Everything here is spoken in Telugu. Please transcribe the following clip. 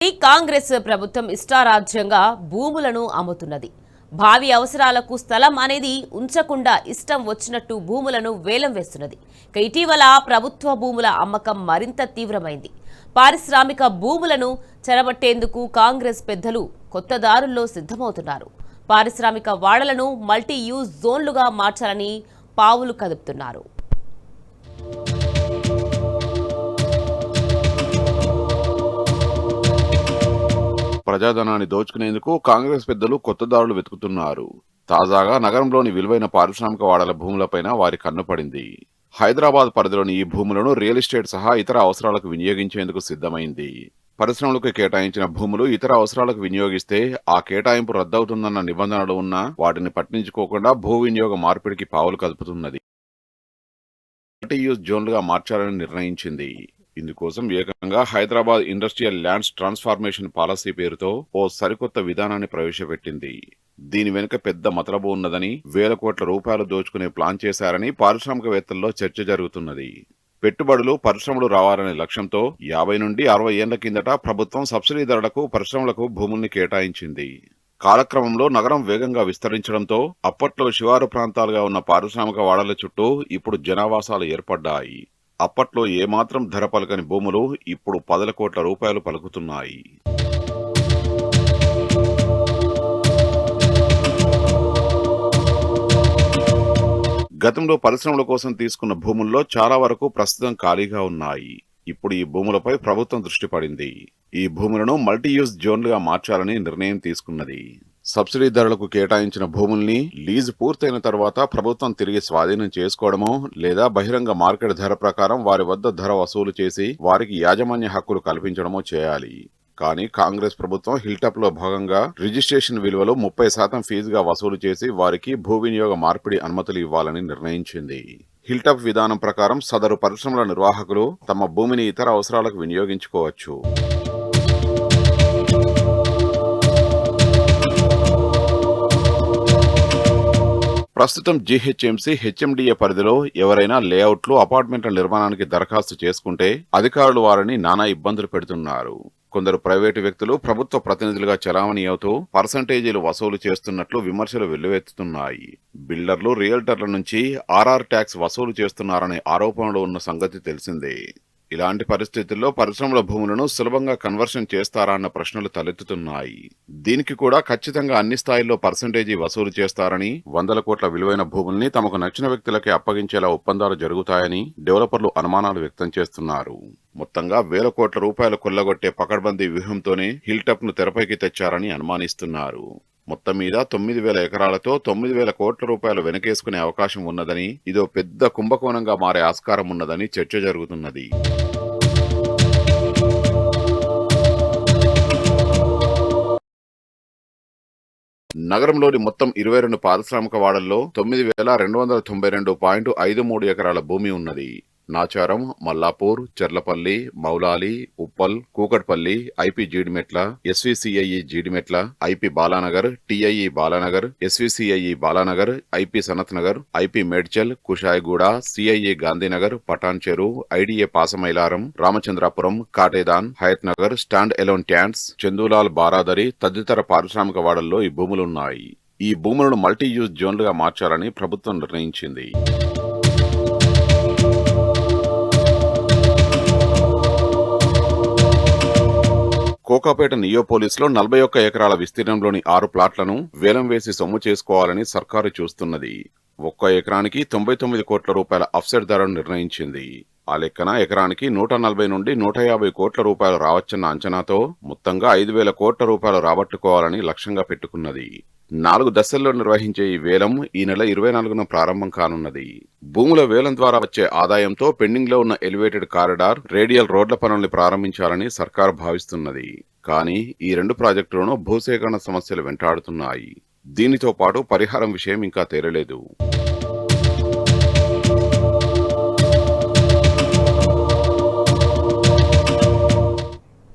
ఈ కాంగ్రెస్ ప్రభుత్వం ఇష్టారాజ్యంగా భూములను అమ్ముతున్నది. భావి అవసరాలకు స్థలం అనేది ఉంచకుండా ఇష్టం వచ్చినట్టు భూములను వేలం వేస్తున్నది. ఇటీవల ప్రభుత్వ భూముల అమ్మకం మరింత తీవ్రమైంది. పారిశ్రామిక భూములను చెరబట్టేందుకు కాంగ్రెస్ పెద్దలు కొత్త దారుల్లో సిద్ధమవుతున్నారు. పారిశ్రామిక వాడలను మల్టీ యూజ్ జోన్లుగా మార్చాలని పావులు కదుపుతున్నారు. ప్రజాధనాన్ని దోచుకునేందుకు కాంగ్రెస్ పెద్దలు కొత్త దారులు వెతుకుతున్నారు. తాజాగా నగరంలోని విలువైన పారిశ్రామిక వాడల భూములపైన వారి కన్ను పడింది. హైదరాబాద్ పరిధిలోని ఈ భూములను రియల్ ఎస్టేట్ సహా ఇతర అవసరాలకు వినియోగించేందుకు సిద్ధమైంది. పరిశ్రమలకు కేటాయించిన భూములు ఇతర అవసరాలకు వినియోగిస్తే ఆ కేటాయింపు రద్దవుతుందన్న నిబంధనలు ఉన్నా వాటిని పట్టించుకోకుండా భూ వినియోగ మార్పిడికి పావులు కదుపుతున్నది. మల్టీ యూజ్ జోన్లుగా మార్చాలని నిర్ణయించింది. ఇందుకోసం ఏకంగా Hyderabad industrial lands transformation policy పేరుతో ఓ సరికొత్త విధానాన్ని ప్రవేశపెట్టింది. దీని వెనుక పెద్ద మతలబు ఉన్నదని, వేల కోట్ల రూపాయలు దోచుకునే ప్లాన్ చేశారని పారిశ్రామికవేత్తల్లో చర్చ జరుగుతున్నది. పెట్టుబడులు, పరిశ్రమలు రావాలనే లక్ష్యంతో 50 నుండి 60 ఏళ్ల కిందట ప్రభుత్వం సబ్సిడీ ధరలకు పరిశ్రమలకు భూముల్ని కేటాయించింది. కాలక్రమంలో నగరం వేగంగా విస్తరించడంతో అప్పట్లో శివారు ప్రాంతాలుగా ఉన్న పారిశ్రామిక వాడల చుట్టూ ఇప్పుడు జనావాసాలు ఏర్పడ్డాయి. అప్పట్లో ఏమాత్రం ధర పలకని భూములు ఇప్పుడు 10 కోట్ల రూపాయలు పలుకుతున్నాయి. గతంలో పరిశ్రమల కోసం తీసుకున్న భూముల్లో చాలా వరకు ప్రస్తుతం ఖాళీగా ఉన్నాయి. ఇప్పుడు ఈ భూములపై ప్రభుత్వం దృష్టి పడింది. ఈ భూములను మల్టీ యూజ్ జోన్లుగా మార్చాలని నిర్ణయం తీసుకున్నది. సబ్సిడీ ధరలకు కేటాయించిన భూముల్ని లీజు పూర్తయిన తర్వాత ప్రభుత్వం తిరిగి స్వాధీనం చేసుకోవడమో లేదా బహిరంగ మార్కెట్ ధర ప్రకారం వారి వద్ద ధర వసూలు చేసి వారికి యాజమాన్య హక్కులు కల్పించడమో చేయాలి. కానీ కాంగ్రెస్ ప్రభుత్వం హిల్టప్ లో భాగంగా రిజిస్ట్రేషన్ విలువలో 30% ఫీజుగా వసూలు చేసి వారికి భూ వినియోగ మార్పిడి అనుమతులు ఇవ్వాలని నిర్ణయించింది. హిల్టప్ విధానం ప్రకారం సదరు పరిశ్రమల నిర్వాహకులు తమ భూమిని ఇతర అవసరాలకు వినియోగించుకోవచ్చు. ప్రస్తుతం జీహెచ్ఎంసీ, హెచ్ఎండిఏ పరిధిలో ఎవరైనా లేఅవుట్లు, అపార్ట్మెంట్ల నిర్మాణానికి దరఖాస్తు చేసుకుంటే అధికారులు వారిని నానా ఇబ్బందులు పెడుతున్నారు. కొందరు ప్రైవేటు వ్యక్తులు ప్రభుత్వ ప్రతినిధులుగా చలామణి అవుతూ పర్సంటేజీలు వసూలు చేస్తున్నట్లు విమర్శలు వెల్లువెత్తుతున్నాయి. బిల్డర్లు, రియల్టర్ల నుంచి ఆర్ఆర్ ట్యాక్స్ వసూలు చేస్తున్నారనే ఆరోపణలు ఉన్న సంగతి తెలిసిందే. ఇలాంటి పరిస్థితుల్లో పరిశ్రమల భూములను సులభంగా కన్వర్షన్ చేస్తారా అన్న ప్రశ్నలు తలెత్తుతున్నాయి. దీనికి కూడా ఖచ్చితంగా అన్ని స్థాయిల్లో పర్సంటేజీ వసూలు చేస్తారని, 100 కోట్ల విలువైన భూముల్ని తమకు నచ్చిన వ్యక్తులకే అప్పగించేలా ఒప్పందాలు జరుగుతాయని డెవలపర్లు అనుమానాలు వ్యక్తం చేస్తున్నారు. మొత్తంగా వేల కోట్ల రూపాయలు కొల్లగొట్టే పకడ్బందీ వ్యూహంతోనే హిల్టప్ ను తెరపైకి తెచ్చారని అనుమానిస్తున్నారు. మొత్తం మీద 9,000 ఎకరాలతో 9,000 కోట్ల రూపాయలు వెనకేసుకునే అవకాశం ఉన్నదని, ఇదో పెద్ద కుంభకోణంగా మారే ఆస్కారం ఉన్నదని చర్చ జరుగుతున్నది. నగరంలోని మొత్తం 22 పారిశ్రామిక వాడల్లో 9,292.53 ఎకరాల భూమి ఉన్నది. Nacharam, Mallapur, Cherlapalli, Moulali, Uppal, Kukatpally, IP Jeedimetla, SVCIE Jeedimetla, IP Balanagar, TIE Balanagar, SVCIE Balanagar, IP Sanath Nagar, IP Medchal, Kushaiguda, CIE Gandhinagar, Patancheru, IDA Pashamylaram, Ramachandrapuram, Katedan, Hayath Nagar, stand alone ట్యాంట్స్, చందూలాల్ బారాదరి తదితర పారిశ్రామిక వాడల్లో ఈ భూములున్నాయి. ఈ భూములను మల్టీ యూజ్ జోన్లుగా మార్చాలని ప్రభుత్వం నిర్ణయించింది. కోకాపేట నియోపోలిస్ లో 41 ఎకరాల విస్తీర్ణంలోని 6 ప్లాట్లను వేలం వేసి సొమ్ము చేసుకోవాలని సర్కారు చూస్తున్నది. ఒక్క ఎకరానికి 99 కోట్ల రూపాయల అఫ్సెట్ ధరను నిర్ణయించింది. ఆ లెక్కన ఎకరానికి 140 నుండి 150 కోట్ల రూపాయలు రావచ్చన్న అంచనాతో మొత్తంగా 5,000 కోట్ల రూపాయలు రాబట్టుకోవాలని లక్ష్యంగా పెట్టుకున్నది. 4 దశల్లో నిర్వహించే ఈ వేలం ఈ నెల 24న ప్రారంభం కానున్నది. భూముల వేలం ద్వారా వచ్చే ఆదాయంతో పెండింగ్ లో ఉన్న ఎలివేటెడ్ కారిడార్, రేడియల్ రోడ్ల పనుల్ని ప్రారంభించాలని సర్కారు భావిస్తున్నది. కానీ ఈ 2 ప్రాజెక్టులను భూసేకరణ సమస్యలు వెంటాడుతున్నాయి. దీనితో పాటు పరిహారం విషయం ఇంకా తేలలేదు.